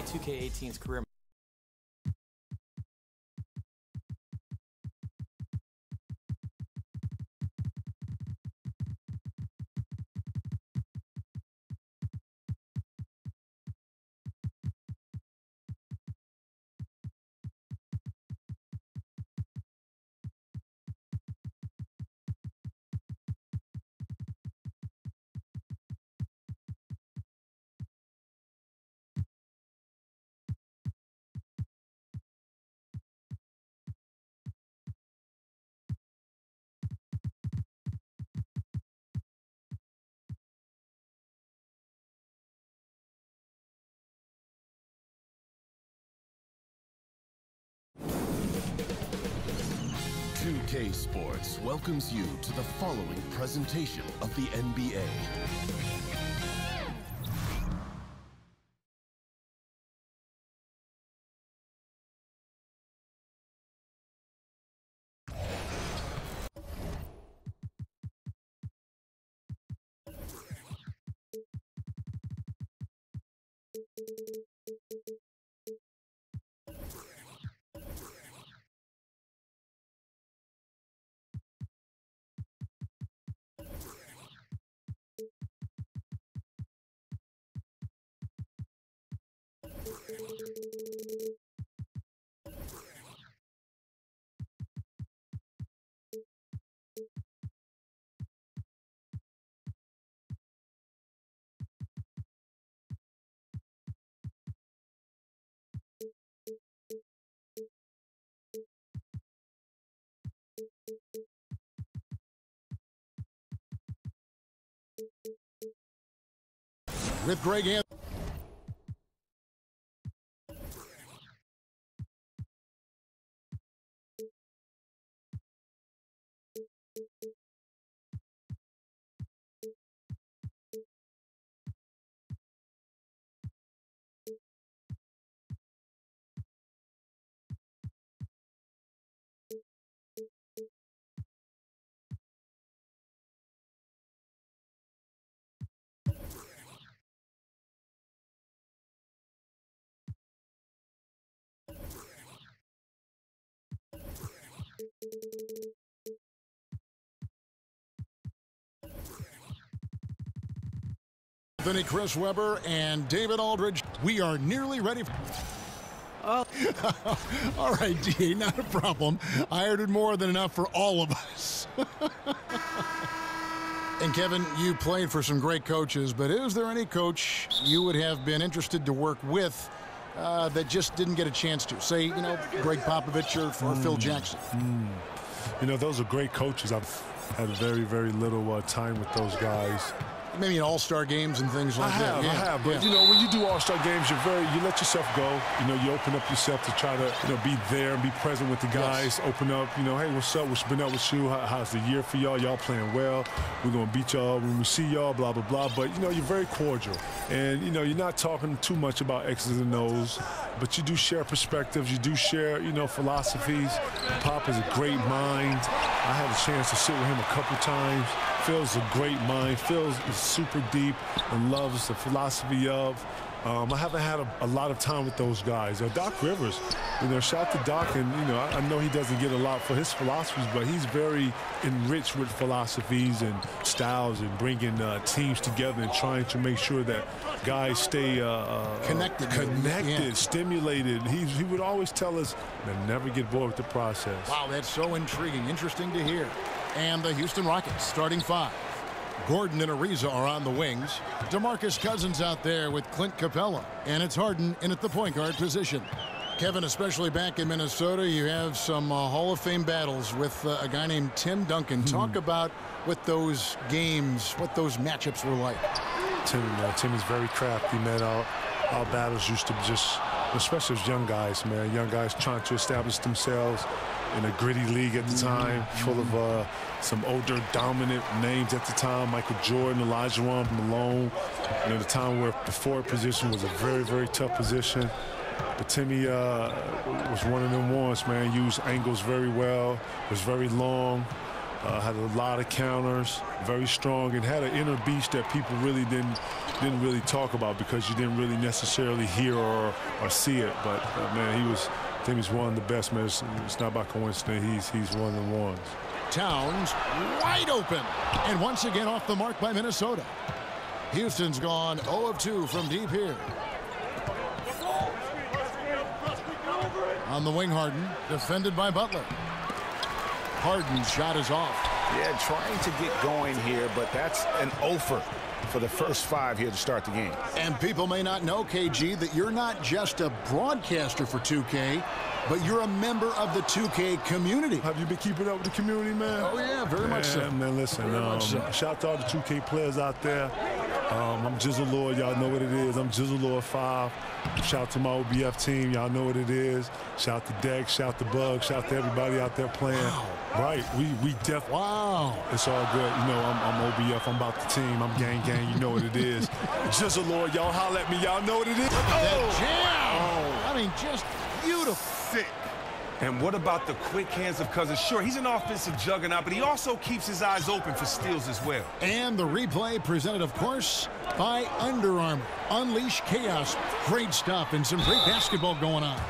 2K18's career. K Sports welcomes you to the following presentation of the NBA. With Greg Anthony. Chris Webber and David Aldridge. We are nearly ready. Oh. All right, D, not a problem. I ordered more than enough for all of us. And Kevin, you played for some great coaches, but is there any coach you would have been interested to work with that just didn't get a chance to? Say, you know, Greg Popovich or Phil Jackson. You know, those are great coaches. I've had very, very little time with those guys. Maybe in all-star games and things like that. I have. But, you know, when you do all-star games, you let yourself go. You know, you open up yourself to try to, you know, be there and be present with the guys. Yes. Open up, you know, hey, what's up? What's been up with you? How's the year for y'all? Y'all playing well. We're going to beat y'all when we see y'all, blah, blah, blah. But, you know, you're very cordial. And, you know, you're not talking too much about X's and O's. But you do share perspectives. You do share, you know, philosophies. Pop is a great mind. I had a chance to sit with him a couple times. Phil's a great mind. Phil is super deep and loves the philosophy of. I haven't had a lot of time with those guys. Doc Rivers, you know, shout out to Doc, and, you know, I know he doesn't get a lot for his philosophies, but he's very enriched with philosophies and styles and bringing teams together and trying to make sure that guys stay connected, stimulated. He would always tell us to never get bored with the process. Wow, that's so intriguing. Interesting to hear. And the Houston Rockets starting five. Gordon and Ariza are on the wings. DeMarcus Cousins out there with Clint Capella. And it's Harden in at the point guard position. Kevin, especially back in Minnesota, you have some Hall of Fame battles with a guy named Tim Duncan. Talk about what those games, what those matchups were like. Tim is very crafty, man. Our battles used to be just, especially as young guys, man. Young guys trying to establish themselves in a gritty league at the time, full of some older, dominant names at the time. Michael Jordan, Elijah Malone. You know, the time where the forward position was a very, very tough position. But Timmy was one of them ones, man. Used angles very well, was very long. had a lot of counters, very strong, and had an inner beast that people really didn't really talk about because you didn't really necessarily hear or see it. But man, I think he's one of the best, man. It's not by coincidence. He's one of the ones. Towns wide open, and once again off the mark by Minnesota. Houston's gone 0 of 2 from deep here. On the wing, Harden, defended by Butler. Harden's shot is off. Yeah, trying to get going here, but that's an offer for the first 5 here to start the game. And people may not know, KG, that you're not just a broadcaster for 2K, but you're a member of the 2K community. Have you been keeping up with the community, man? Oh, yeah, very much so. Man, listen, shout out to all the 2K players out there. I'm Jizzle Lord. Y'all know what it is. I'm Jizzle Lord 5. Shout out to my OBF team. Y'all know what it is. Shout out to Dex. Shout out to Bug. Shout out to everybody out there playing. Wow. Right. We definitely. Wow. It's all good. You know, I'm OBF. I'm about the team. I'm gang. You know what it is. Jizzle Lord. Y'all holler at me. Y'all know what it is. That jam. Oh. I mean, just beautiful. Sick. And what about the quick hands of Cousins? Sure, he's an offensive juggernaut, but he also keeps his eyes open for steals as well. And the replay presented, of course, by Under Armour. Unleash chaos. Great stuff and some great basketball going on.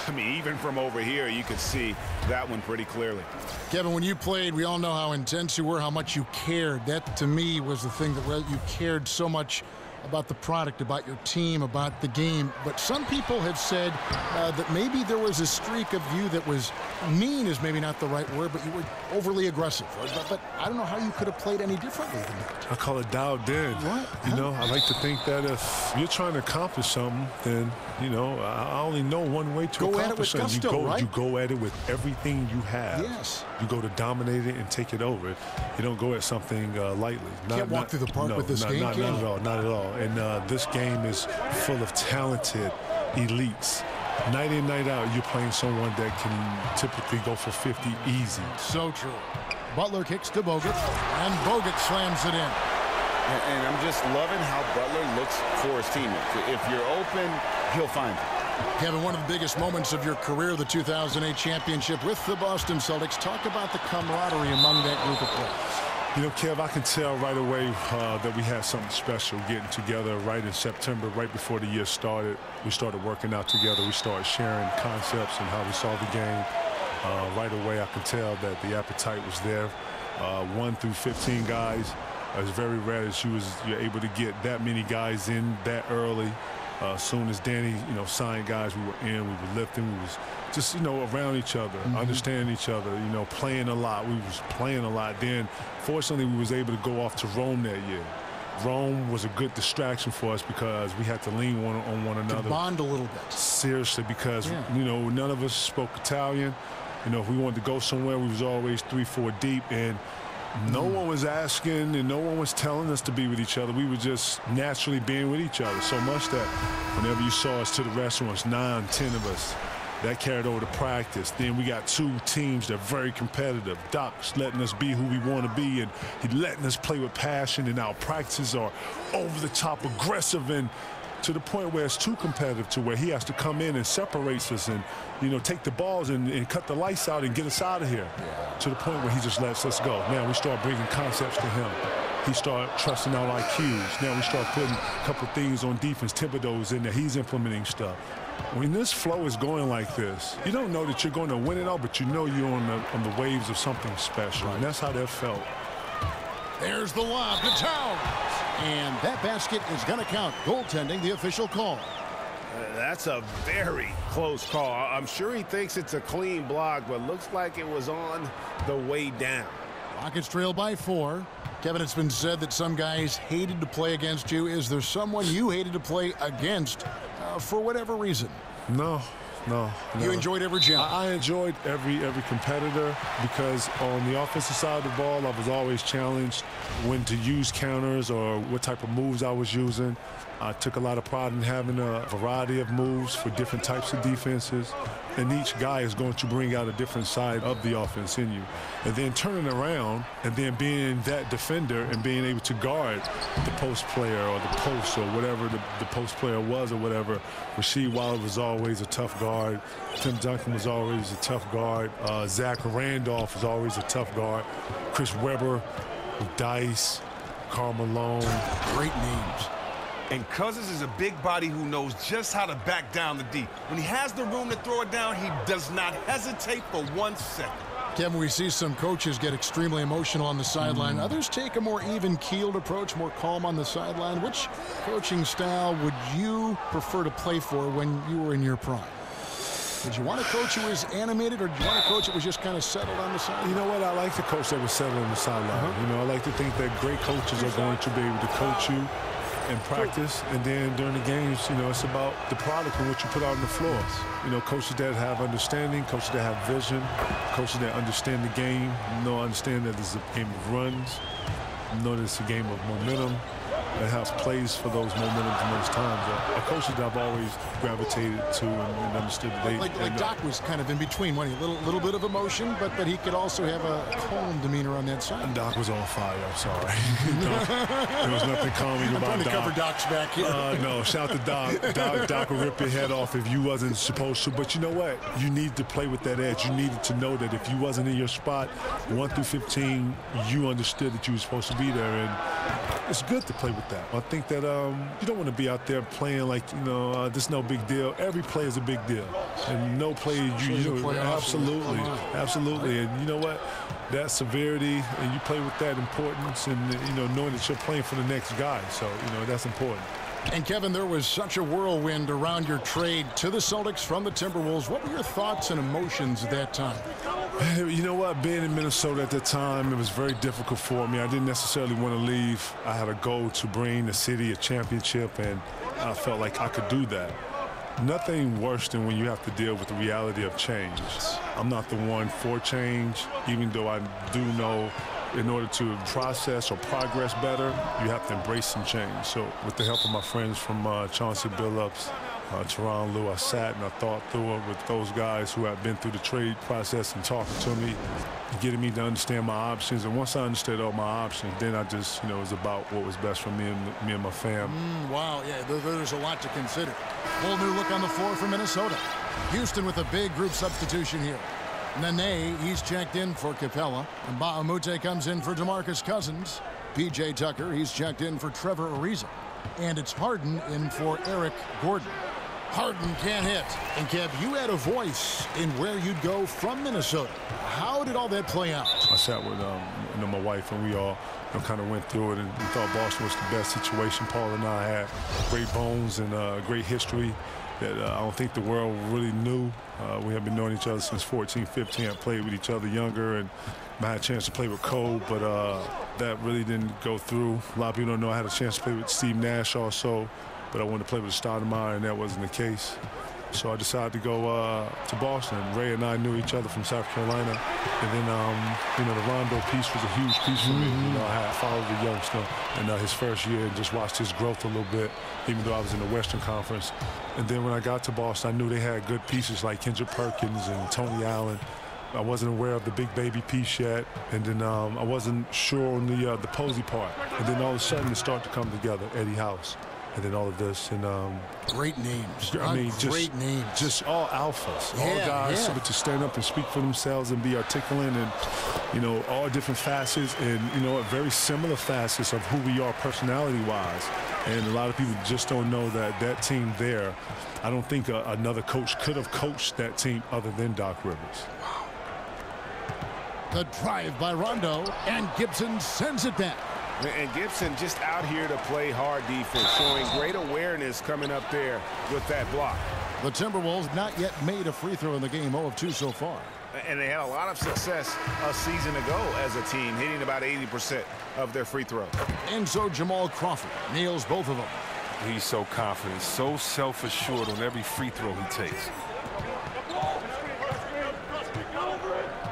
I mean, even from over here, you could see that one pretty clearly. Kevin, when you played, we all know how intense you were, how much you cared. That, to me, was the thing that you cared so much about the product, about your team, about the game. But some people have said that maybe there was a streak of you that was mean is maybe not the right word, but you were overly aggressive. But I don't know how you could have played any differently than that. I call it dialed in. What? You know, I like to think that if you're trying to accomplish something, then, you know, I only know one way to accomplish something. You go at it with everything you have. Yes. You go to dominate it and take it over. You don't go at something lightly. Can't walk through the park with this game, not at all. Not at all. And this game is full of talented elites. Night in, night out, you're playing someone that can typically go for 50 easy. So true. Butler kicks to Bogut, and Bogut slams it in. And I'm just loving how Butler looks for his teammates. If you're open, he'll find it. Kevin, one of the biggest moments of your career, the 2008 championship with the Boston Celtics. Talk about the camaraderie among that group of players. You know, Kev, I can tell right away that we had something special getting together right in September, right before the year started. We started working out together. We started sharing concepts and how we saw the game. Right away, I can tell that the appetite was there. 1 through 15 guys. It's very rare that you're able to get that many guys in that early. As soon as Danny, signed guys, we were in, we were lifting, we was just, around each other, understanding each other, playing a lot. We was playing a lot. Then, fortunately, we was able to go off to Rome that year. Rome was a good distraction for us because we had to lean on one another. To bond a little bit. Seriously, because, none of us spoke Italian. If we wanted to go somewhere, we was always 3-4 deep, and no one was asking and no one was telling us to be with each other. We were just naturally being with each other so much that whenever you saw us to the restaurants, 9, 10 of us, that carried over to practice. Then we got 2 teams that are very competitive. Doc's letting us be who we want to be, and he's letting us play with passion, and our practices are over the top aggressive and to the point where it's too competitive to where he has to come in and separates us and, take the balls and cut the lights out and get us out of here. To the point where he just lets us go. Now we start bringing concepts to him. He started trusting our IQs. Now we start putting a couple of things on defense. Thibodeau's in there. He's implementing stuff. When this flow is going like this, you don't know that you're going to win it all, but you know you're on the waves of something special. And that's how that felt. There's the lob to Towns. And that basket is going to count. Goaltending, the official call. That's a very close call. I'm sure he thinks it's a clean block, but looks like it was on the way down. Rockets trail by 4. Kevin, it's been said that some guys hated to play against you. Is there someone you hated to play against for whatever reason? No. You enjoyed every challenge? I enjoyed every competitor because on the offensive side of the ball, I was always challenged when to use counters or what type of moves I was using. I took a lot of pride in having a variety of moves for different types of defenses, and each guy is going to bring out a different side of the offense in you. And then turning around and then being that defender and being able to guard the post player or the post or whatever the post player was or whatever. Rasheed Wallace was always a tough guard. Tim Duncan was always a tough guard. Zach Randolph was always a tough guard. Chris Webber, Dice, Karl Malone. Great names. And Cousins is a big body who knows just how to back down the D. When he has the room to throw it down, he does not hesitate for 1 second. Kevin, we see some coaches get extremely emotional on the sideline. Others take a more even-keeled approach, more calm on the sideline. Which coaching style would you prefer to play for when you were in your prime? Did you want a coach who was animated, or did you want a coach that was just kind of settled on the sideline? You know what? I like the coach that was settled on the sideline. You know, I like to think that great coaches are going to be able to coach you in practice, and then during the games, you know, it's about the product and what you put out on the floor. You know, coaches that have understanding, coaches that have vision, coaches that understand the game, understand that it's a game of runs, know that it's a game of momentum, that have plays for those momentums and those times. A coach that I've always gravitated to and understood. Like Doc was kind of in between, wasn't he? A little bit of emotion, but he could also have a calm demeanor on that side. Doc was on fire. I'm sorry. There was nothing calming about Doc. I'm trying to cover Doc's back here. No, shout to Doc. Doc will rip your head off if you wasn't supposed to. But you know what? You need to play with that edge. You needed to know that if you wasn't in your spot, 1 through 15, you understood that you were supposed to be there. And it's good to play with that. I think that you don't want to be out there playing like, this is no big deal. Every play is a big deal. And no play, absolutely. And you know what? That severity, and you play with that importance and, knowing that you're playing for the next guy. So, that's important. And, Kevin, there was such a whirlwind around your trade to the Celtics from the Timberwolves. What were your thoughts and emotions at that time? You know what? Being in Minnesota at the time, it was very difficult for me. I didn't necessarily want to leave. I had a goal to bring the city a championship, and I felt like I could do that. Nothing worse than when you have to deal with the reality of change. I'm not the one for change, even though I do know in order to process or progress better, you have to embrace some change. So with the help of my friends from Chauncey Billups, Teron Lue, I sat and I thought through it with those guys who had been through the trade process and talking to me, getting me to understand my options. And once I understood all my options, then I just, it was about what was best for me and my fam. Wow, yeah, there's a lot to consider. Whole new look on the floor for Minnesota. Houston with a big group substitution here. Nene, he's checked in for Capella. And Mbah-a-Moute comes in for DeMarcus Cousins. P.J. Tucker, he's checked in for Trevor Ariza. And it's Harden in for Eric Gordon. Harden can't hit. And, Kev, you had a voice in where you'd go from Minnesota. How did all that play out? I sat with my wife, and we all kind of went through it and thought Boston was the best situation. Paul and I had great bones and great history that I don't think the world really knew. We have been knowing each other since 14, 15. I played with each other younger, and I had a chance to play with Cole, but that really didn't go through. A lot of people don't know I had a chance to play with Steve Nash also, but I wanted to play with Stoudemire, and that wasn't the case. So I decided to go to Boston. Ray and I knew each other from South Carolina. And then, the Rondo piece was a huge piece for me. I had followed the youngster in his first year and just watched his growth a little bit, even though I was in the Western Conference. And then when I got to Boston, I knew they had good pieces like Kendrick Perkins and Tony Allen. I wasn't aware of the big baby piece yet. And then I wasn't sure on the Posey part. And then all of a sudden it started to come together, Eddie House. And then all of this, and great names. Great names. Just all alphas, all guys able to stand up and speak for themselves and be articulate, and all different facets, and very similar facets of who we are personality-wise. And a lot of people just don't know that team there. I don't think another coach could have coached that team other than Doc Rivers. Wow. The drive by Rondo, and Gibson sends it back. And Gibson just out here to play hard defense, showing great awareness coming up there with that block. The Timberwolves not yet made a free throw in the game, 0 of 2 so far. And they had a lot of success a season ago as a team, hitting about 80% of their free throws. And so Jamal Crawford nails both of them. He's so confident, so self-assured on every free throw he takes.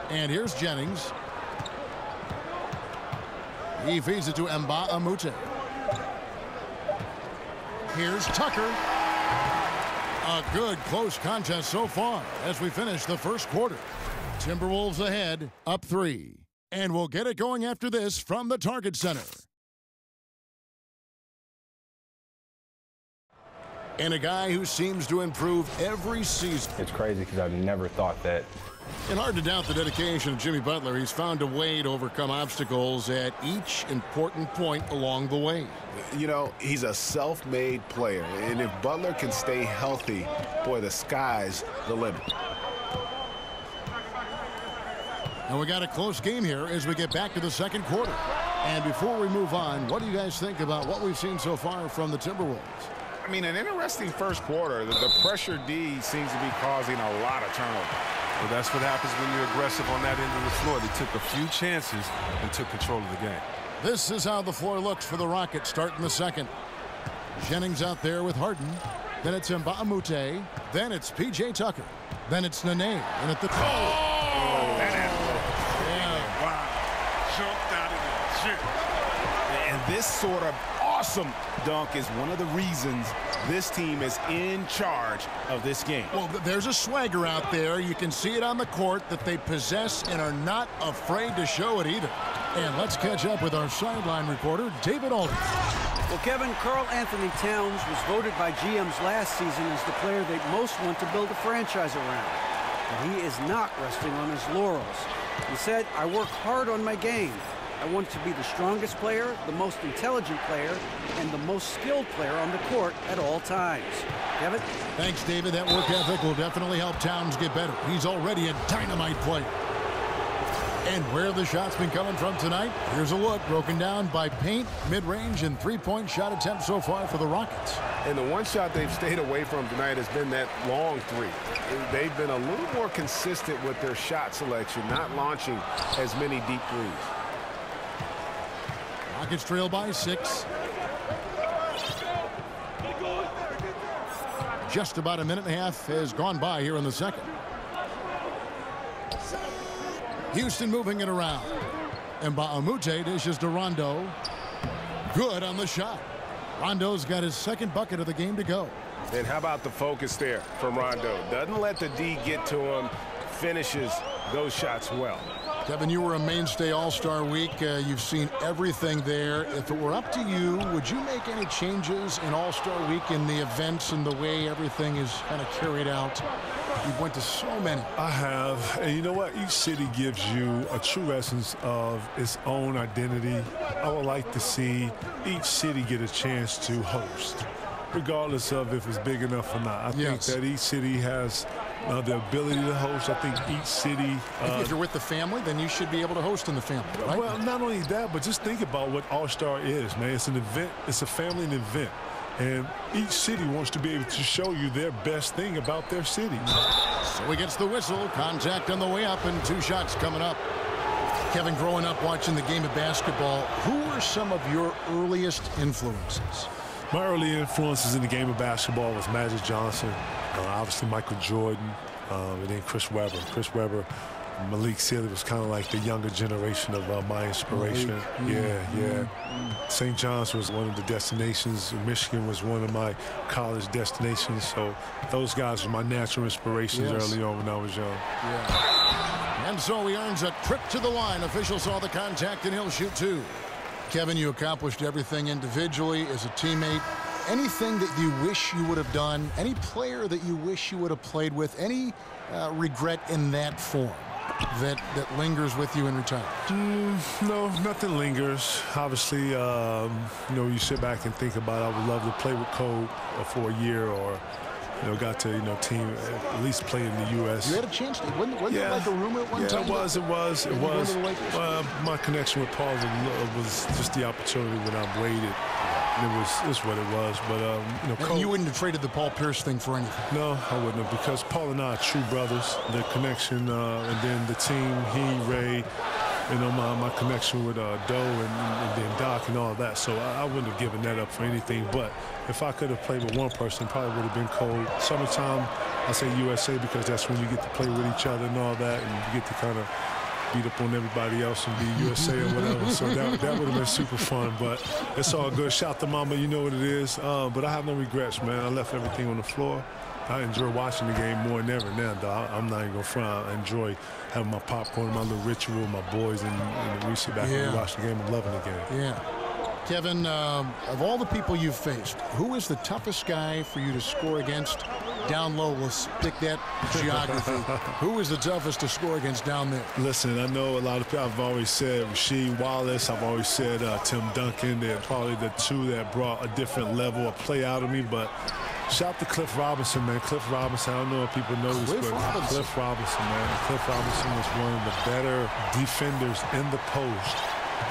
And here's Jennings. He feeds it to Mbah-a-Moute. Here's Tucker. A good close contest so far as we finish the first quarter. Timberwolves ahead, up 3. And we'll get it going after this from the Target Center. And a guy who seems to improve every season. It's crazy because I've never thought that. And hard to doubt the dedication of Jimmy Butler. He's found a way to overcome obstacles at each important point along the way. You know, he's a self-made player, and if Butler can stay healthy, boy, the sky's the limit. And we got a close game here as we get back to the second quarter. And before we move on, what do you guys think about what we've seen so far from the Timberwolves? I mean, an interesting first quarter. The pressure D seems to be causing a lot of turnover. Well, that's what happens when you're aggressive on that end of the floor. They took a few chances and took control of the game. This is how the floor looks for the Rockets starting the second. Jennings out there with Harden. Then it's Mbamute. Then it's P.J. Tucker. Then it's Nene. And at the top. That happened. Wow. Jumped out of the gym. And this sort of awesome dunk is one of the reasons this team is in charge of this game. Well, there's a swagger out there. You can see it on the court that they possess and are not afraid to show it either. And let's catch up with our sideline reporter, David Aldridge. Well, Kevin, Karl Anthony Towns was voted by GMs last season as the player they most want to build a franchise around. But he is not resting on his laurels. He said, "I work hard on my game. I want to be the strongest player, the most intelligent player, and the most skilled player on the court at all times." Kevin? Thanks, David. That work ethic will definitely help Towns get better. He's already a dynamite player. And where have the shots been coming from tonight? Here's a look broken down by paint, mid-range, and three-point shot attempts so far for the Rockets. And the one shot they've stayed away from tonight has been that long three. They've been a little more consistent with their shot selection, not launching as many deep threes. Rockets trail by 6. Just about a minute and a half has gone by here in the second. Houston moving it around. And Mbamute dishes to Rondo. Good on the shot. Rondo's got his second bucket of the game to go. And how about the focus there from Rondo? Doesn't let the D get to him, finishes those shots well. Kevin, you were a mainstay All-Star Week. You've seen everything there. If it were up to you, would you make any changes in All-Star Week in the events and the way everything is kind of carried out? You've went to so many. I have. And you know what? Each city gives you a true essence of its own identity. I would like to see each city get a chance to host, regardless of if it's big enough or not. I think that each city has the ability to host. I think each city... if you're with the family, then you should be able to host in the family, right? Well, not only that, but just think about what All-Star is, man. It's an event. It's a family event. And each city wants to be able to show you their best thing about their city. So he gets the whistle. Contact on the way up and 2 shots coming up. Kevin, growing up watching the game of basketball, who were some of your earliest influences? My early influences in the game of basketball was Magic Johnson, obviously Michael Jordan, and then Chris Webber. Chris Webber, Malik Sealy was kind of like the younger generation of my inspiration. Yeah. St. John's was one of the destinations. Michigan was one of my college destinations. So those guys were my natural inspirations early on when I was young. And so he earns a trip to the line. Official saw the contact, and he'll shoot 2. Kevin, you accomplished everything individually as a teammate. Anything that you wish you would have done, any player that you wish you would have played with, any regret in that form that lingers with you in retirement? No, nothing lingers. Obviously, you sit back and think about I would love to play with Kobe for a year, or got to team at least play in the U.S. You had a chance to. Wasn't it like a rumor at one time? It was. My connection with Paul was just the opportunity when I waited. It's what it was. But Kobe, you wouldn't have traded the Paul Pierce thing for anything. No, I wouldn't have, because Paul and I are true brothers. The connection, and then the team, Ray, my connection with Doe and then Doc and all that. So I wouldn't have given that up for anything. But if I could have played with one person, probably would have been Kobe. Summertime, I say USA because that's when you get to play with each other and all that, and you get to kind of beat up on everybody else and be USA or whatever. So that would have been super fun, but it's all good. Shout to Mama, you know what it is. But I have no regrets, man. I left everything on the floor. I enjoy watching the game more than ever now, dog. I'm not even going to front. I enjoy having my popcorn, my little ritual, my boys, and we sit back and watch the game. I'm loving the game. Yeah. Kevin, of all the people you've faced, who is the toughest guy for you to score against down low? Let's pick that geography. Who is the toughest to score against down there? Listen, I know a lot of people. I've always said Rasheed Wallace. I've always said Tim Duncan. They're probably the two that brought a different level of play out of me. But shout out to Cliff Robinson, man. Cliff Robinson, I don't know if people know this, but Cliff Robinson, man. Cliff Robinson was one of the better defenders in the post.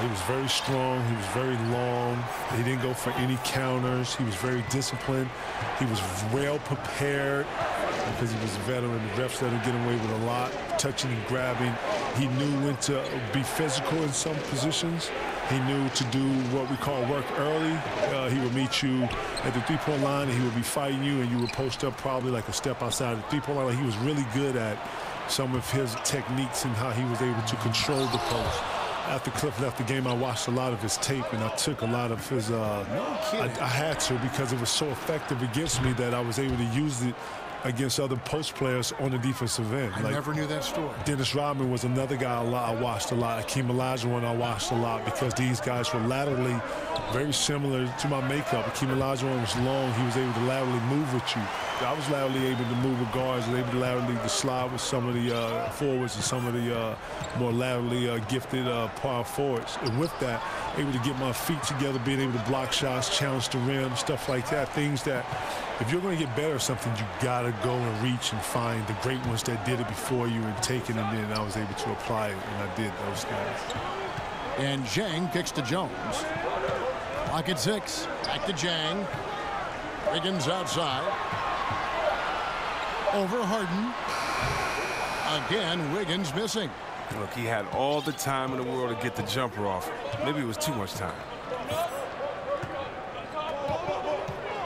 He was very strong. He was very long. He didn't go for any counters. He was very disciplined. He was well prepared because he was a veteran. The refs let him get away with a lot, touching and grabbing. He knew when to be physical in some positions. He knew to do what we call work early. He would meet you at the three-point line, and he would be fighting you, and you would post up probably like a step outside the three-point line. He was really good at some of his techniques and how he was able to control the post. After Cliff left the game, I watched a lot of his tape, and I took a lot of his I had to, because it was so effective against me that I was able to use it against other post players on the defensive end. I never knew that story. Dennis Rodman was another guy I watched a lot. Akeem Olajuwon I watched a lot because these guys were laterally very similar to my makeup. Akeem Olajuwon was long. He was able to laterally move with you. I was laterally able to move with guards, and able to laterally to slide with some of the forwards and some of the more laterally gifted power forwards. And with that, able to get my feet together, being able to block shots, challenge the rim, stuff like that. Things that, if you're going to get better at something, you got to go and reach and find the great ones that did it before you and take it, and then I was able to apply it, and I did those things. And Zhang kicks to Jones. Clock at 6. Back to Zhang. Wiggins outside. Over Harden. Again, Wiggins missing. Look, he had all the time in the world to get the jumper off. Maybe it was too much time.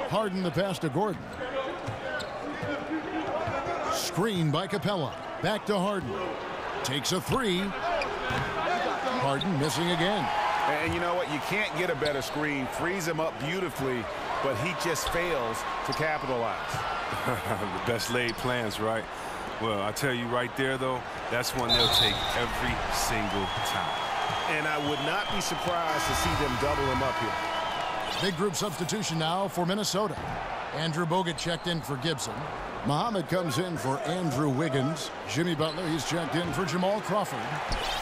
Harden the pass to Gordon. Screen by Capella. Back to Harden. Takes a three. Harden missing again. And you know what? You can't get a better screen. Frees him up beautifully, but he just fails to capitalize. The best laid plans, right? Well, I tell you right there, though, that's one they'll take every single time. And I would not be surprised to see them double him up here. Big group substitution now for Minnesota. Andrew Bogut checked in for Gibson. Muhammad comes in for Andrew Wiggins. Jimmy Butler, he's checked in for Jamal Crawford.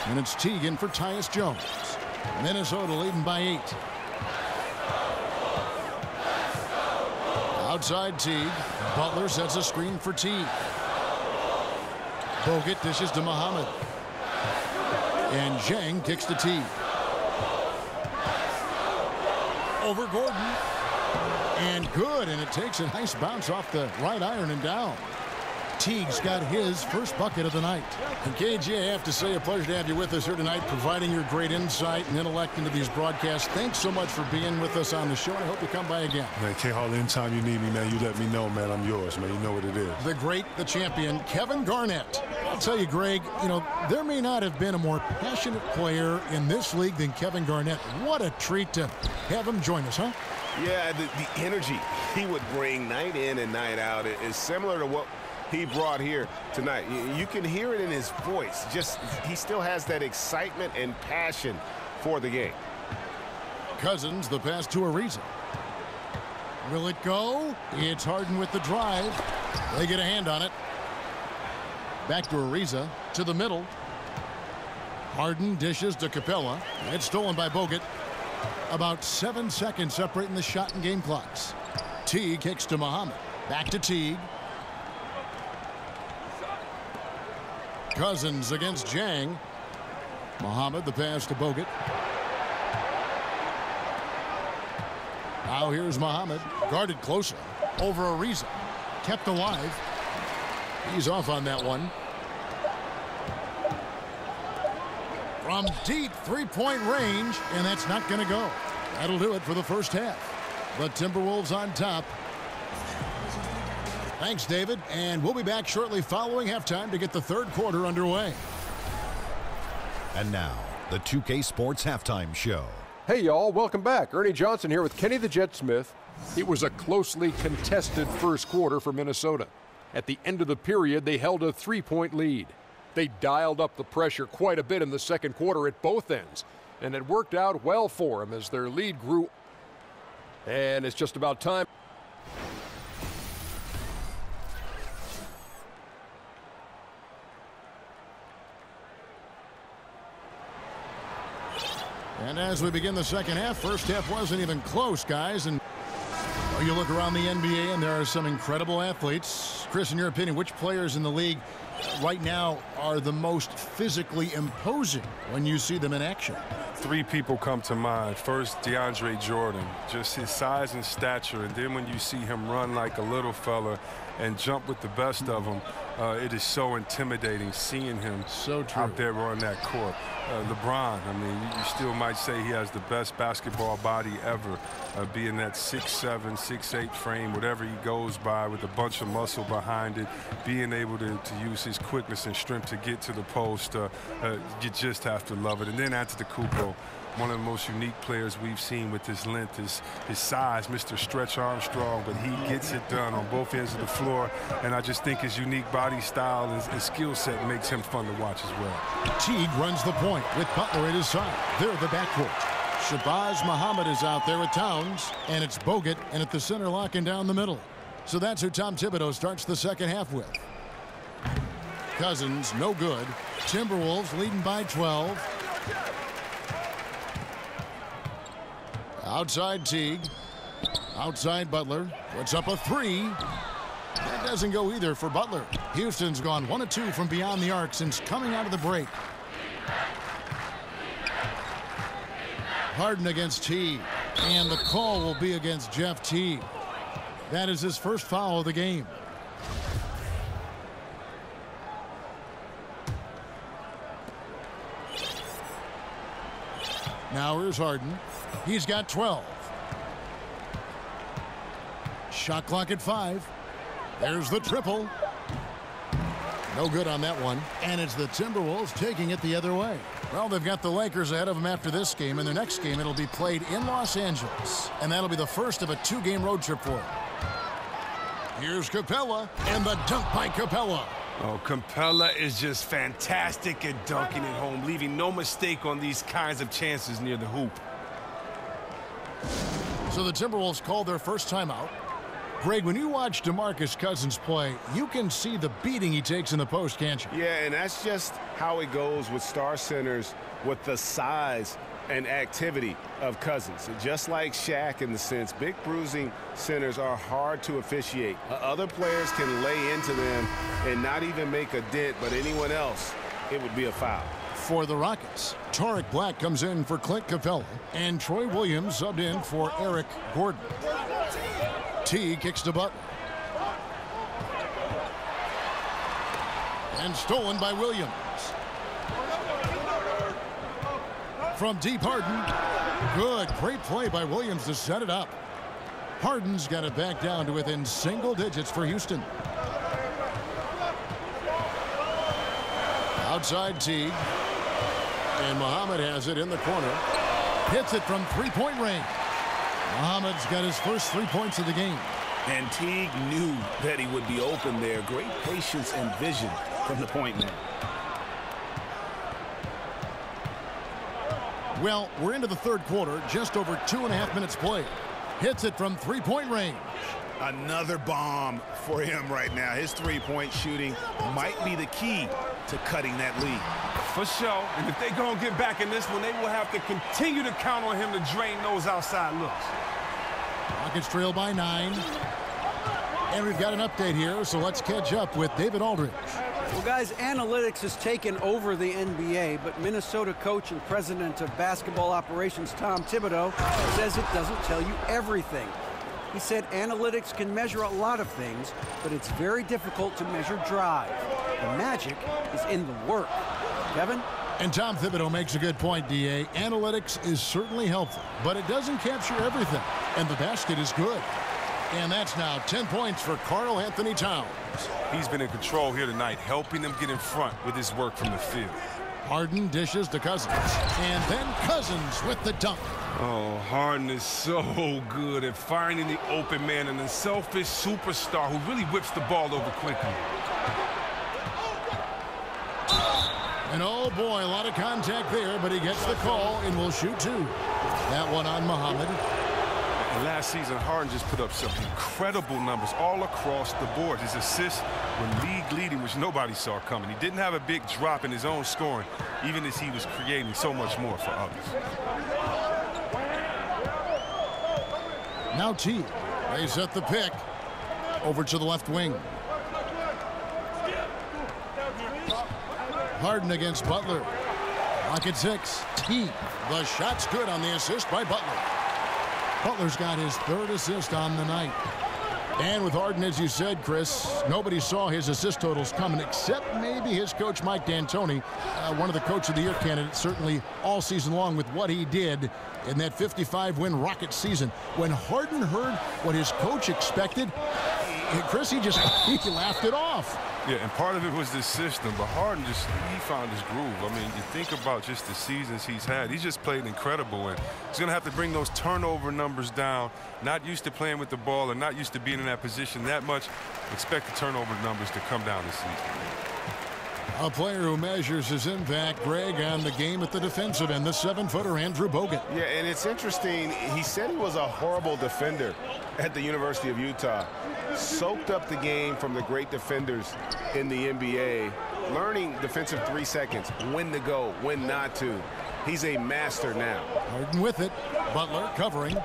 And it's Teague in for Tyus Jones. Minnesota leading by 8. Outside Teague. Butler sets a screen for Teague. Bogut dishes to Muhammad. And Zhang kicks to Teague. Over Gordon. And good, and it takes a nice bounce off the right iron and down. Teague's got his first bucket of the night. And KG, I have to say, a pleasure to have you with us here tonight, providing your great insight and intellect into these broadcasts. Thanks so much for being with us on the show. I hope you come by again. Man, K-Hall, anytime you need me, man, you let me know, man. I'm yours, man. You know what it is. The great, the champion, Kevin Garnett. I'll tell you, Greg, you know, there may not have been a more passionate player in this league than Kevin Garnett. What a treat to have him join us, huh? Yeah, the energy he would bring night in and night out is similar to what he brought here tonight. You can hear it in his voice. Just, he still has that excitement and passion for the game. Cousins, the pass to Ariza. Will it go? It's Harden with the drive. They get a hand on it. Back to Ariza, to the middle. Harden dishes to Capella. It's stolen by Bogut. About 7 seconds separating the shot and game clocks. Teague kicks to Muhammad. Back to Teague. Cousins against Zhang. Muhammad, the pass to Bogut. Now here's Muhammad. Guarded closer. Over Ariza. Kept alive. He's off on that one. From deep three-point range, and that's not going to go. That'll do it for the first half. The Timberwolves on top. Thanks, David, and we'll be back shortly following halftime to get the third quarter underway. And now, the 2K Sports Halftime Show. Hey, y'all. Welcome back. Ernie Johnson here with Kenny the Jet Smith. It was a closely contested first quarter for Minnesota. At the end of the period, they held a 3-point lead. They dialed up the pressure quite a bit in the second quarter at both ends, and it worked out well for them as their lead grew. And it's just about time. And as we begin the second half, first half wasn't even close, guys. And well, you look around the NBA, and there are some incredible athletes. Chris, in your opinion, which players in the league right now are the most physically imposing when you see them in action? Three people come to mind. First, DeAndre Jordan, just his size and stature, and then when you see him run like a little fella and jump with the best of them, it is so intimidating seeing him out there on that court. LeBron, I mean, you still might say he has the best basketball body ever, being that 6'7", 6'8" frame, whatever he goes by, with a bunch of muscle behind it, being able to use his quickness and strength to get to the post. You just have to love it. And then Antetokounmpo, one of the most unique players we've seen with his length, his size, Mr. Stretch Armstrong, but he gets it done on both ends of the floor, and I just think his unique body style and skill set makes him fun to watch as well. Teague runs the point with Butler at his side. They're the backcourt. Shabazz Muhammad is out there with Towns, and it's Bogut, and at the center locking down the middle. So that's who Tom Thibodeau starts the second half with. Cousins, no good. Timberwolves leading by 12. Outside Teague. Outside Butler. Puts up a three. That doesn't go either for Butler. Houston's gone 1 of 2 from beyond the arc since coming out of the break. Harden against Teague. And the call will be against Jeff Teague. That is his first foul of the game. Now here's Harden. He's got 12. Shot clock at 5. There's the triple. No good on that one. And it's the Timberwolves taking it the other way. Well, they've got the Lakers ahead of them after this game. And their next game, it'll be played in Los Angeles. And that'll be the first of a 2-game road trip for them. Here's Capella. And the dunk by Capella. Oh, Capella is just fantastic at dunking at home, leaving no mistake on these kinds of chances near the hoop. So the Timberwolves called their first timeout. Greg, when you watch DeMarcus Cousins play, you can see the beating he takes in the post, can't you? Yeah, and that's just how it goes with star centers, with the size and activity of Cousins. Just like Shaq in the sense, big bruising centers are hard to officiate. Other players can lay into them and not even make a dent, but anyone else, it would be a foul. For the Rockets, Tariq Black comes in for Clint Capella, and Troy Williams subbed in for Eric Gordon. T kicks to Butler. And stolen by Williams. From deep, Harden. Good, great play by Williams to set it up. Harden's got it back down to within single digits for Houston. Outside Teague. And Muhammad has it in the corner. Hits it from three-point range. Muhammad's got his first 3 points of the game. And Teague knew that he would be open there. Great patience and vision from the point man. Well, we're into the third quarter, just over 2.5 minutes played. Hits it from three-point range. Another bomb for him right now. His three-point shooting might be the key to cutting that lead. For sure. And if they're going to get back in this one, they will have to continue to count on him to drain those outside looks. Rockets trail by 9. And we've got an update here, so let's catch up with David Aldridge. Well, guys, analytics has taken over the NBA, but Minnesota coach and president of basketball operations Tom Thibodeau says it doesn't tell you everything. He said analytics can measure a lot of things, but it's very difficult to measure drive. The magic is in the work. Kevin? And Tom Thibodeau makes a good point, D.A. Analytics is certainly helpful, but it doesn't capture everything. And the basket is good. And that's now 10 points for Karl Anthony Towns. He's been in control here tonight, helping them get in front with his work from the field. Harden dishes to Cousins. And then Cousins with the dunk. Oh, Harden is so good at finding the open man, and a selfish superstar who really whips the ball over quickly. And oh boy, a lot of contact there, but he gets the call and will shoot two. That one on Muhammad. And last season, Harden just put up some incredible numbers all across the board. His assists were league leading, which nobody saw coming. He didn't have a big drop in his own scoring, even as he was creating so much more for others. Now T. They set the pick. Over to the left wing. Harden against Butler. Lock at 6. T. The shot's good on the assist by Butler. Butler's got his 3rd assist on the night. And with Harden, as you said, Chris, nobody saw his assist totals coming except maybe his coach, Mike D'Antoni, one of the Coach of the Year candidates, certainly all season long with what he did in that 55-win Rockets season. When Harden heard what his coach expected, Chris, he laughed it off. Yeah, and part of it was the system, but Harden he found his groove. I mean, you think about just the seasons he's had. He's just played incredible, and he's going to have to bring those turnover numbers down. Not used to playing with the ball and not used to being in that position that much. Expect the turnover numbers to come down this season. A player who measures his impact, Greg, on the game at the defensive end, the 7-footer Andrew Bogut. Yeah, and it's interesting. He said he was a horrible defender at the University of Utah. Soaked up the game from the great defenders in the NBA, learning defensive 3 seconds, when to go, when not to. He's a master now. Harden with it. Butler covering.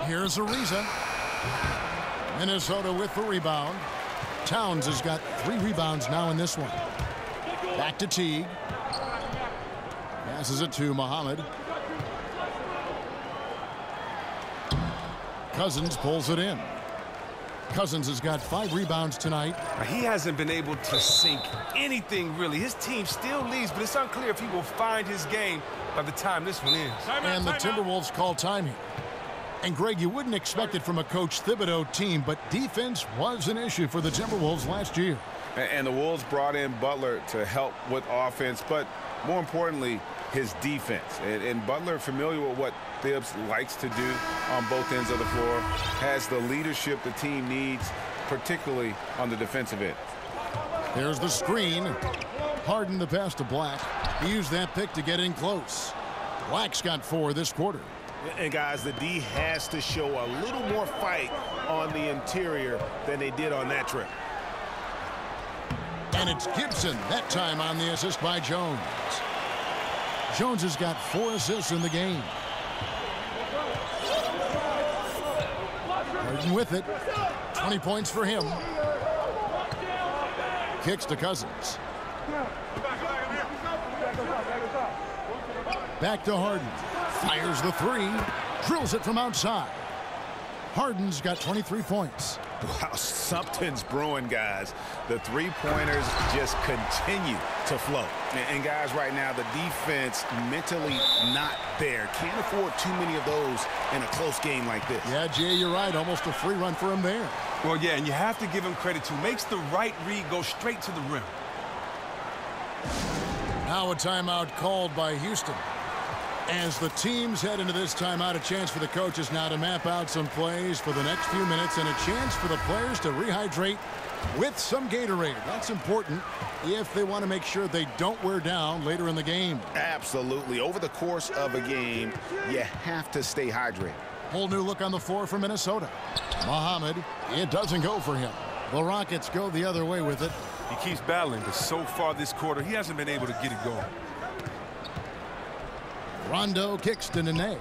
Here's Ariza. Minnesota with the rebound. Towns has got 3 rebounds now in this one. Back to Teague. Passes it to Muhammad. Cousins pulls it in. Cousins has got 5 rebounds tonight. He hasn't been able to sink anything, really. His team still leads, but it's unclear if he will find his game by the time this one ends. And the Timberwolves call time here. And, Greg, you wouldn't expect it from a Coach Thibodeau team, but defense was an issue for the Timberwolves last year. And the Wolves brought in Butler to help with offense, but more importantly, his defense. And Butler, familiar with what Thibs likes to do on both ends of the floor, has the leadership the team needs, particularly on the defensive end. There's the screen. Harden the pass to Black. He used that pick to get in close. Black's got 4 this quarter. And, guys, the D has to show a little more fight on the interior than they did on that trip. And it's Gibson, that time on the assist by Jones. Jones has got 4 assists in the game. Harden with it. 20 points for him. Kicks to Cousins. Back to Harden. Fires the 3. Drills it from outside. Harden's got 23 points. Wow, something's brewing, guys. The 3-pointers just continue to flow. And guys, right now, the defense mentally not there. Can't afford too many of those in a close game like this. Yeah, Jay, you're right. Almost a free run for him there. Well, yeah, and you have to give him credit, too. Makes the right read go straight to the rim. Now a timeout called by Houston. As the teams head into this timeout, a chance for the coaches now to map out some plays for the next few minutes and a chance for the players to rehydrate with some Gatorade. That's important if they want to make sure they don't wear down later in the game. Absolutely. Over the course of a game, you have to stay hydrated. Whole new look on the floor for Minnesota. Muhammad, it doesn't go for him. The Rockets go the other way with it. He keeps battling, but so far this quarter, he hasn't been able to get it going. Rondo kicks to Nene.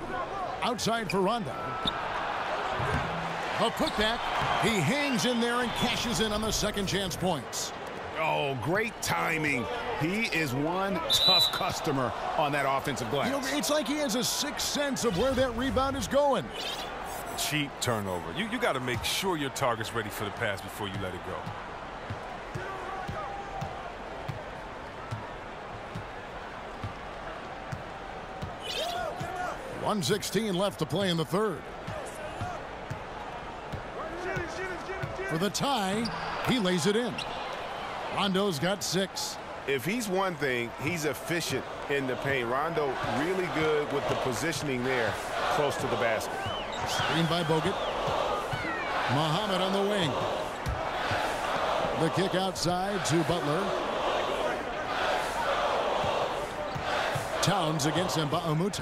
Outside for Rondo. A putback. He hangs in there and cashes in on the second chance points. Oh, great timing. He is one tough customer on that offensive glass. You know, it's like he has a sixth sense of where that rebound is going. Cheap turnover. You got to make sure your target's ready for the pass before you let it go. 1:16 left to play in the third. For the tie, he lays it in. Rondo's got 6. if he's one thing, he's efficient in the paint. Rondo really good with the positioning there close to the basket. Screen by Bogut. Muhammad on the wing. The kick outside to Butler. Towns against Mba'amoute.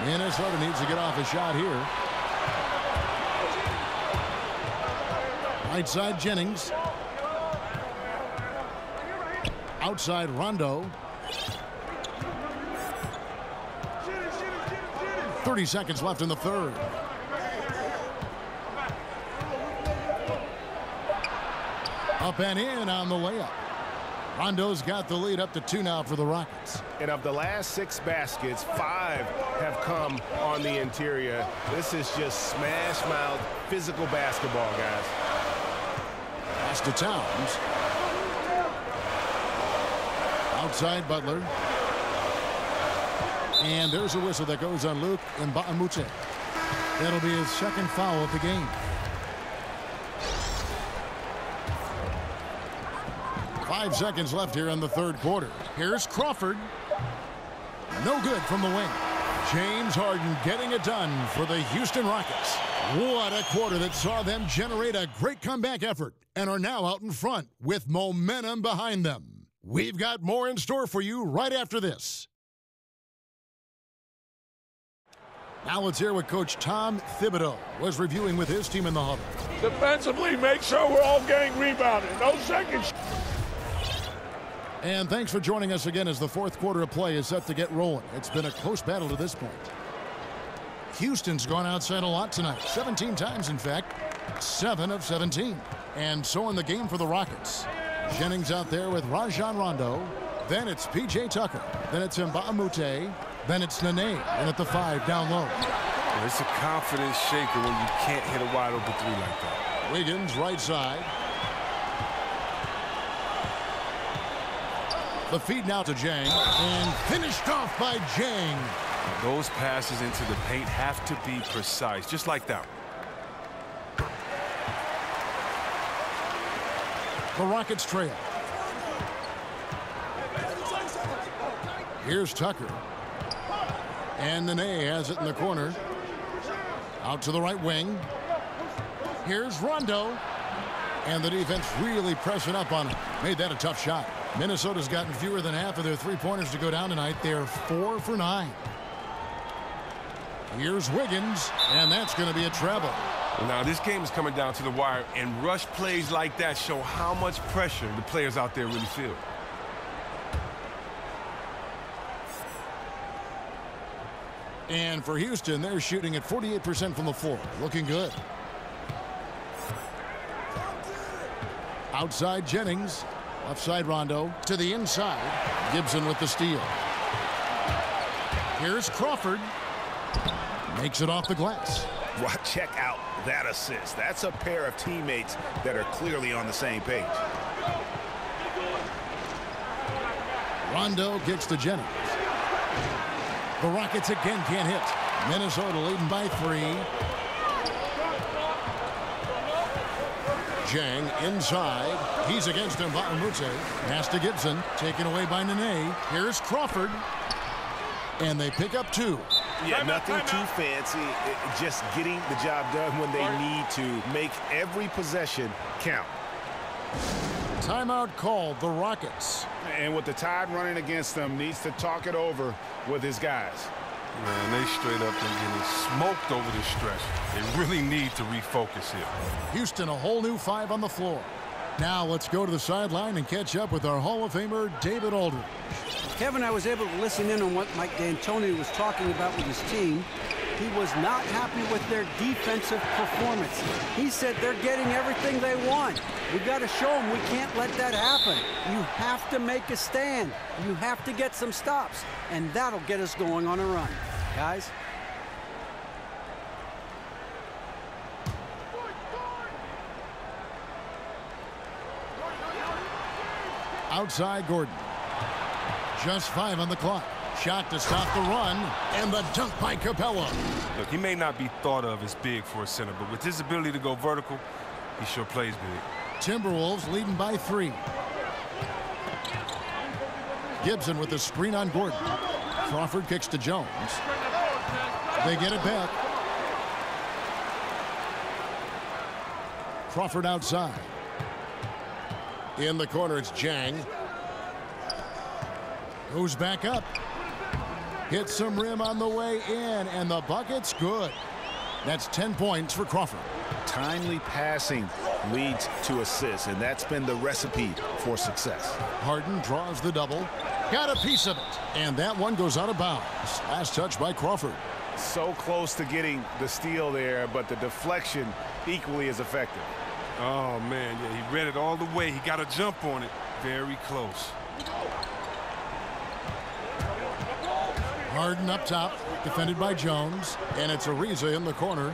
Minnesota needs to get off a shot here. Right side Jennings. Outside Rondo. 30 seconds left in the third. Up and in on the layup. Rondo's got the lead up to 2 now for the Rockets. And of the last 6 baskets, 5 have come on the interior. This is just smash mouth physical basketball, guys. Pass to Towns. Outside Butler. And there's a whistle that goes on Luke Mba'amoute. That'll be his second foul of the game. Five seconds left here in the third quarter. Here's Crawford. No good from the wing. James Harden getting it done for the Houston Rockets. What a quarter that saw them generate a great comeback effort and are now out in front with momentum behind them. We've got more in store for you right after this. Now let's hear what Coach Tom Thibodeau was reviewing with his team in the huddle. Defensively, make sure we're all getting rebounded. No seconds. And thanks for joining us again as the fourth quarter of play is set to get rolling. It's been a close battle to this point. Houston's gone outside a lot tonight. 17 times, in fact. 7 of 17. And so in the game for the Rockets. Jennings out there with Rajon Rondo. Then it's P.J. Tucker. Then it's Mba'amoute. Then it's Nene. And at the 5 down low. Well, it's a confidence shaker when you can't hit a wide open 3 like that. Wiggins right side. The feed now to Jang, and finished off by Jang. Those passes into the paint have to be precise, just like that. The Rockets trail. Here's Tucker. And Nene has it in the corner. Out to the right wing. Here's Rondo. And the defense really pressing up on him. Made that a tough shot. Minnesota's gotten fewer than half of their three-pointers to go down tonight. They're 4 for 9. Here's Wiggins, and that's going to be a treble. Now, this game is coming down to the wire, and rush plays like that show how much pressure the players out there really feel. And for Houston, they're shooting at 48% from the floor. Looking good. Outside Jennings. Left side Rondo. To the inside. Gibson with the steal. Here's Crawford. Makes it off the glass. Well, check out that assist. That's a pair of teammates that are clearly on the same page. Rondo kicks to Jennings. The Rockets again can't hit. Minnesota leading by 3. Jang inside. He's against Mba'amoute. Pass to Gibson. Taken away by Nene. Here's Crawford. And they pick up 2. Yeah, nothing too fancy. Just getting the job done when they need to. Make every possession count. Timeout called, the Rockets. And with the Tide running against them, needs to talk it over with his guys. Man, they straight up been getting smoked over this stretch. They really need to refocus here. Houston, a whole new 5 on the floor. Now let's go to the sideline and catch up with our Hall of Famer, David Aldridge. Kevin, I was able to listen in on what Mike D'Antoni was talking about with his team. He was not happy with their defensive performance. He said they're getting everything they want. We've got to show them we can't let that happen. You have to make a stand. You have to get some stops, and that'll get us going on a run. Guys? Outside Gordon. Just 5 on the clock. Shot to stop the run, and the dunk by Capella. Look, he may not be thought of as big for a center, but with his ability to go vertical, he sure plays big. Timberwolves leading by 3. Gibson with the screen on Gordon. Crawford kicks to Jones. They get it back. Crawford outside. In the corner, it's Jang. Who's back up? Hits some rim on the way in, and the bucket's good. That's 10 points for Crawford. Timely passing leads to assists, and that's been the recipe for success. Harden draws the double. Got a piece of it, and that one goes out of bounds. Last touch by Crawford. So close to getting the steal there, but the deflection equally as effective. Oh, man, yeah, he read it all the way. He got a jump on it. Very close. Harden up top, defended by Jones, and it's Ariza in the corner.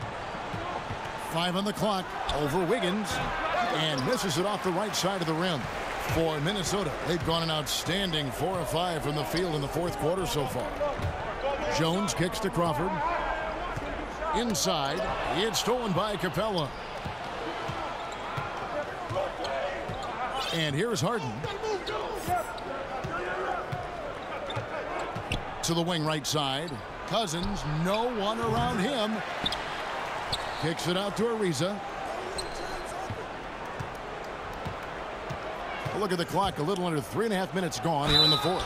5 on the clock, over Wiggins, and misses it off the right side of the rim. For Minnesota, they've gone an outstanding 4 of 5 from the field in the fourth quarter so far. Jones kicks to Crawford. Inside, it's stolen by Capella. And here's Harden. To the wing right side. Cousins, no one around him. Kicks it out to Ariza. Look at the clock, a little under 3.5 minutes gone here in the fourth.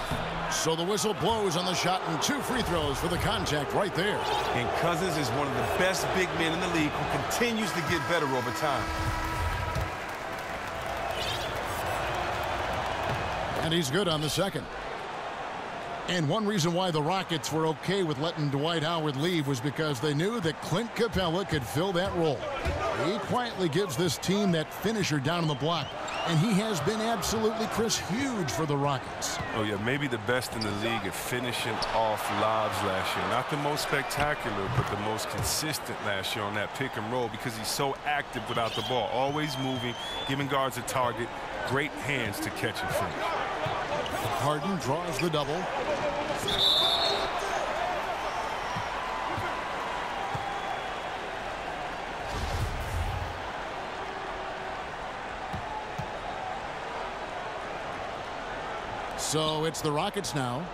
So the whistle blows on the shot and 2 free throws for the contact right there. And Cousins is one of the best big men in the league who continues to get better over time. And he's good on the second. And one reason why the Rockets were okay with letting Dwight Howard leave was because they knew that Clint Capella could fill that role. He quietly gives this team that finisher down on the block, and he has been absolutely, Chris, huge for the Rockets. Oh, yeah, maybe the best in the league at finishing off lobs last year. Not the most spectacular, but the most consistent last year on that pick and roll because he's so active without the ball. Always moving, giving guards a target, great hands to catch and finish. Harden draws the double. So it's the Rockets now.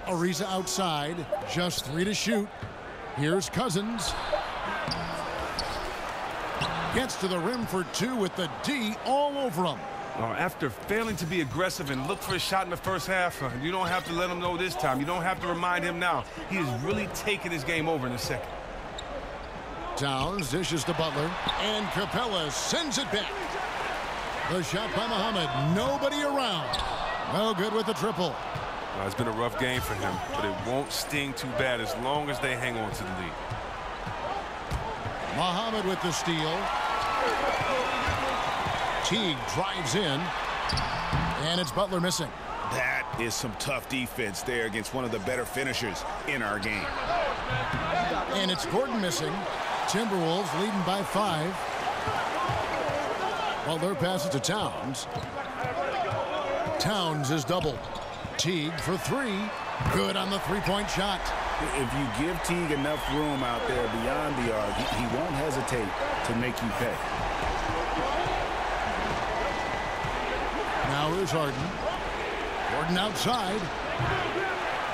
Ariza outside, just 3 to shoot. Here's Cousins. Gets to the rim for 2 with the D all over him. After failing to be aggressive and look for a shot in the first half, you don't have to let him know this time. You don't have to remind him now. He is really taking his game over in the second. Towns dishes to Butler, and Capella sends it back. The shot by Muhammad, nobody around. No good with the triple. It's been a rough game for him, but it won't sting too bad as long as they hang on to the lead. Muhammad with the steal. Teague drives in, and it's Butler missing. That is some tough defense there against one of the better finishers in our game. And it's Gordon missing. Timberwolves leading by 5. Butler passes to Towns. Towns is doubled. Teague for 3. Good on the 3-point shot. If you give Teague enough room out there beyond the arc, he won't hesitate to make you pay. Now here's Harden. Gordon outside.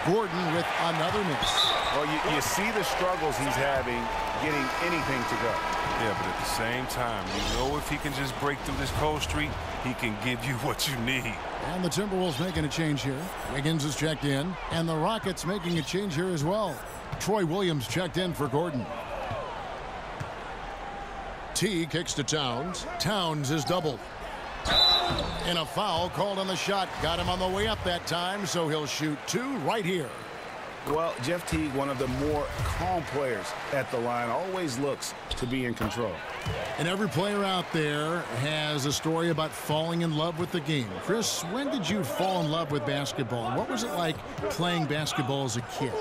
Gordon with another miss. Well, you see the struggles he's having getting anything to go. Yeah, but at the same time, you know if he can just break through this cold streak, he can give you what you need. And the Timberwolves making a change here. Wiggins is checked in, and the Rockets making a change here as well. Troy Williams checked in for Gordon. T kicks to Towns. Towns is doubled. And a foul called on the shot. Got him on the way up that time, so he'll shoot 2 right here. Well, Jeff Teague, one of the more calm players at the line, always looks to be in control. And every player out there has a story about falling in love with the game. Chris, when did you fall in love with basketball? And what was it like playing basketball as a kid?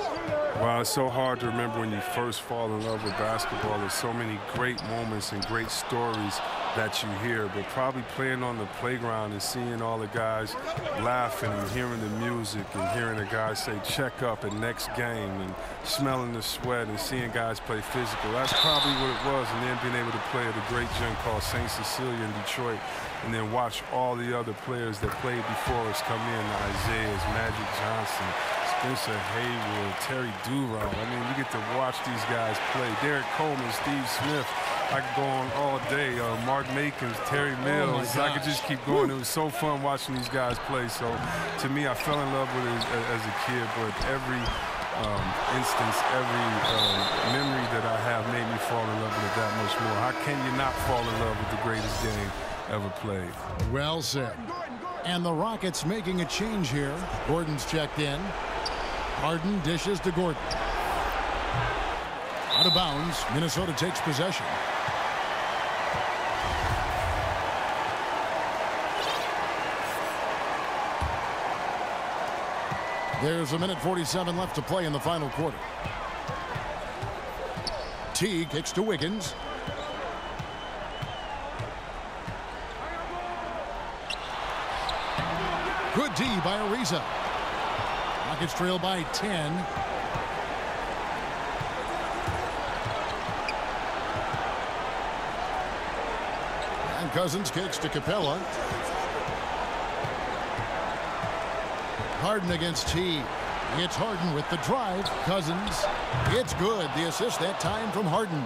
Well, it's so hard to remember when you first fall in love with basketball. There's so many great moments and great stories that you hear, but probably playing on the playground and seeing all the guys laughing and hearing the music and hearing the guys say check up at next game and smelling the sweat and seeing guys play physical. That's probably what it was, and then being able to play at a great gym called St. Cecilia in Detroit and then watch all the other players that played before us come in, the Isaiahs, Magic Johnson, Spencer Haywood, Terry Durant. I mean, we get to watch these guys play. Derek Coleman, Steve Smith. I could go on all day. Mark Makins, Terry Mills. I could just keep going. It was so fun watching these guys play. So, to me, I fell in love with it as a kid. But every instance, every memory that I have made me fall in love with it that much more. How can you not fall in love with the greatest game ever played? Well said. And the Rockets making a change here. Gordon's checked in. Harden dishes to Gordon. Out of bounds. Minnesota takes possession. There's a minute 47 left to play in the final quarter. T kicks to Wiggins. Good D by Ariza. Rockets trail by 10. And Cousins kicks to Capella. Harden against T. It's Harden with the drive. Cousins. It's good. The assist that time from Harden.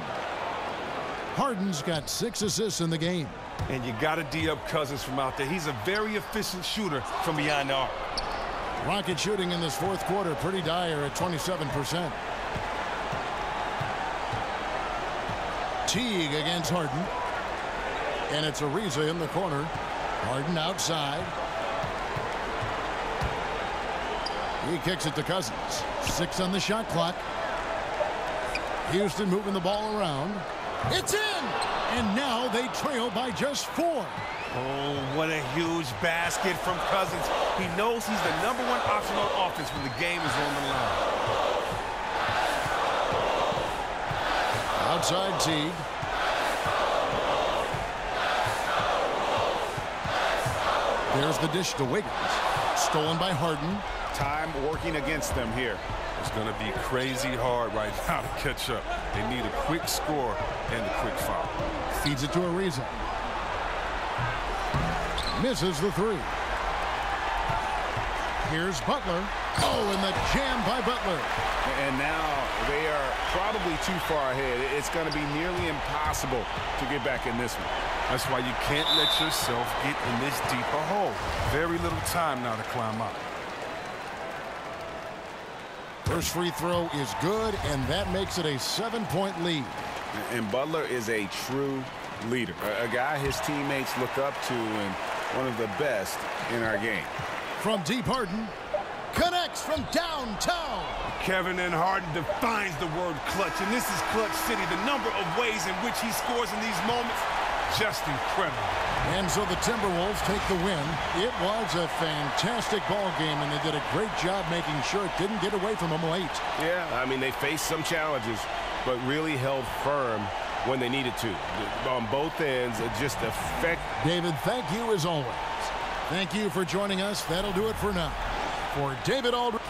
Harden's got 6 assists in the game. And you got to D-up Cousins from out there. He's a very efficient shooter from beyond the arc. Rocket shooting in this fourth quarter pretty dire at 27%. Teague against Harden. And it's Ariza in the corner. Harden outside. He kicks it to Cousins. 6 on the shot clock. Houston moving the ball around. It's in! And now they trail by just 4. Oh, what a huge basket from Cousins. He knows he's the #1 option on offense when the game is on the line. Outside Teague. There's the dish to Wiggins. Stolen by Harden. Time working against them here. It's going to be crazy hard right now to catch up. They need a quick score and a quick foul. Feeds it to Ariza. Misses the 3. Here's Butler. Oh, and the jam by Butler. And now they are probably too far ahead. It's going to be nearly impossible to get back in this one. That's why you can't let yourself get in this deep a hole. Very little time now to climb out. First free throw is good, and that makes it a 7-point lead. And Butler is a true leader, a guy his teammates look up to and one of the best in our game. From deep, Harden connects from downtown. Kevin and Harden defines the word clutch, and this is Clutch City. The number of ways in which he scores in these moments, just incredible. And so the Timberwolves take the win. It was a fantastic ball game, and they did a great job making sure it didn't get away from them late. Yeah, I mean, they faced some challenges, but really held firm when they needed to. On both ends, it just affected. David, thank you as always. Thank you for joining us. That'll do it for now. For David Aldridge.